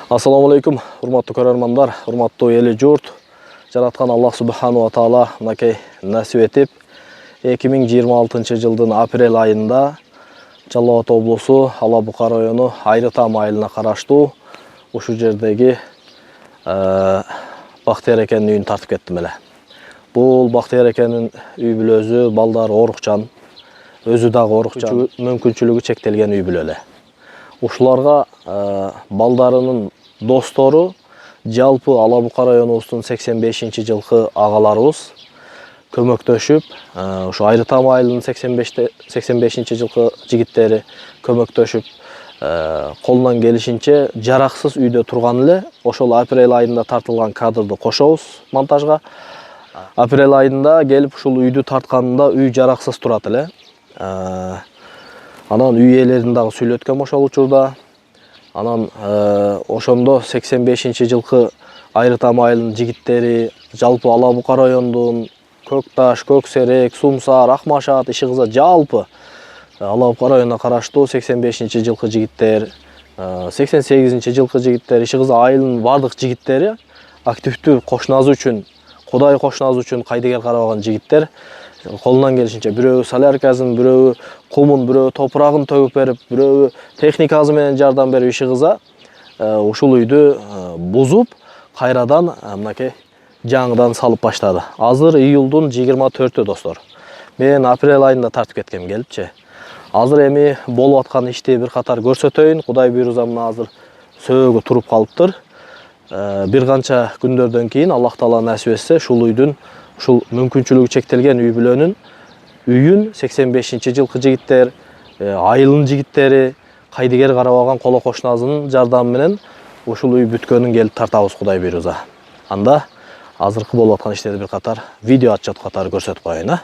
Assalamu алейкум, урматтуу көрөрмандар, урматтуу эли журт. Жараткан Аллах субхану ва таала мынакей насип этип 2026 жылдын апрель айында Жалал Абад облусу Ала Бука району Айрытам айылына караштуу ушу жердеги Бактыяр экенин үйүн тартып кеттим эле. Бул Бактыяр экенин үй бүлөсү, балдары орукчан, өзү дагы орукчан, мүмкүнчүлүгү чектелген үй бүлө эле. Ушуларга балдарынын достору жалпы Ала Бука районубуздун 85-жылкы агаларыбыз көмөктөшүп, ушу Айрытам айылынын 85-жылкы жигиттери көмөктөшүп, колунан келишинче жараксыз үйдө турган эле. Ошол апрель айында тартылган кадрды кошобуз монтажга. Апрель айында келип ушул үйдү тартканында үй жараксыз турат эле. Анан үй ээлерин дагы сүйлөткөм ошол учурда. Анан ошондо 85-жылкы Айрытам айылынын жигиттери жалпы Ала Бука районунун Көкташ, Көксерек, Сумсар, Акмашат, Иши-Кыза жалпы Ала Бука районуна караштуу 85-жылкы жигиттер, 88-жылкы жигиттер, Иши-Кыза айылынын бардык жигиттери активдүү кошуназы үчүн, Кудай кошуназы үчүн кайдыгер карабаган жигиттер. Колунан келишинче бирөө соляркасын, бирөө кумун, бирөө топурагын төгүп берип, бирөө техникасы менен жардам берип Иши-Кыза ушул үйдү бузуп, кайрадан мынакей жаңыдан салып баштады. Азыр июлдун 24-тү достор. Мен апрель айында тартып кеткем келипчи. Азыр эми болуп аткан ишти бир катар көрсөтөйүн. Кудай буйруза мына азыр сөөгү туруп калыптыр. Бир канча күндөрдөн кийин Аллах Таала насип этсе, ушул үйдүн, ушул мүмкүнчүлүгү чектелген үй бүлөнүн үйүн 85-жылкы жигиттер, айылынын жигиттери, кайдыгер карабаган коло кошуназынын жардамы менен ушул үй бүткөнүн келип тартабыз Кудай буйруза. Анда азыркы болуп аткан иштерди бир катар видео отчет катары көрсөтүп коеюн.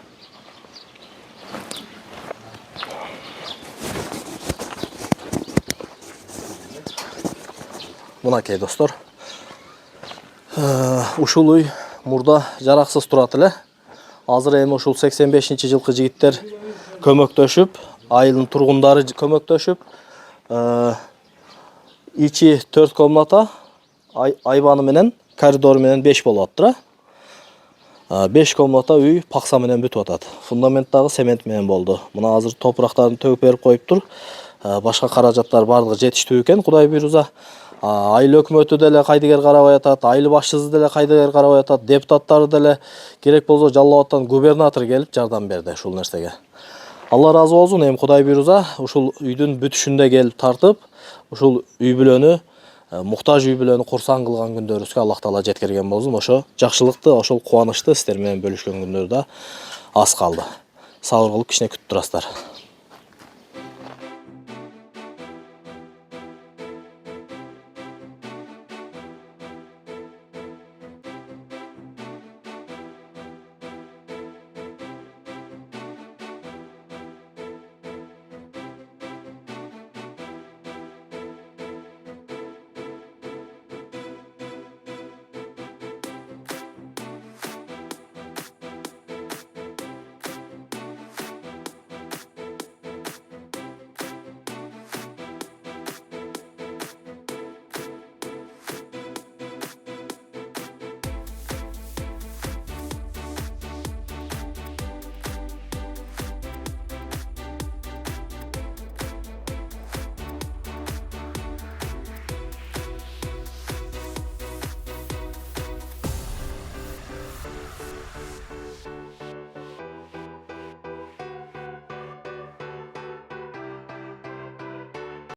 Мынакей достор. Ушул үй мурда жараксыз турат эле. Азыр эми ушул 85-жылкы жигиттер көмөктөшүп, айылдын тургундары көмөктөшүп, ичи 4 комната, айбаны менен, коридору менен 5 болуп атат. 5 комната үй пакса менен бүтүп атат. Фундамент дагы цемент менен болду. Мына азыр топурактарын төгүп берип коюптур. Башка каражаттар бардыгы жетиштүү экен, Кудай буйруза. Айыл өкмөтү деле кайдыгер карабай атат, айыл башчысы деле кайдыгер карабай атат, депутаттары деле, керек болсо Жалал Абадтан губернатор келип жардам берди ушул нерсеге. Алла ыраазы болсун, эми Кудай буйруза ушул үйдүн бүтүшүндө келип тартып, ушул үй бүлөнү, муктаж үй бүлөнү курсан кылган күндөрүбүзгө Аллах Таала жеткирген болсун. Ошо жакшылыкты, ошол кубанычты сиздер менен бөлүшкөн күндөр да аз калды. Сабыр кылып кичине күтүп турасыздар.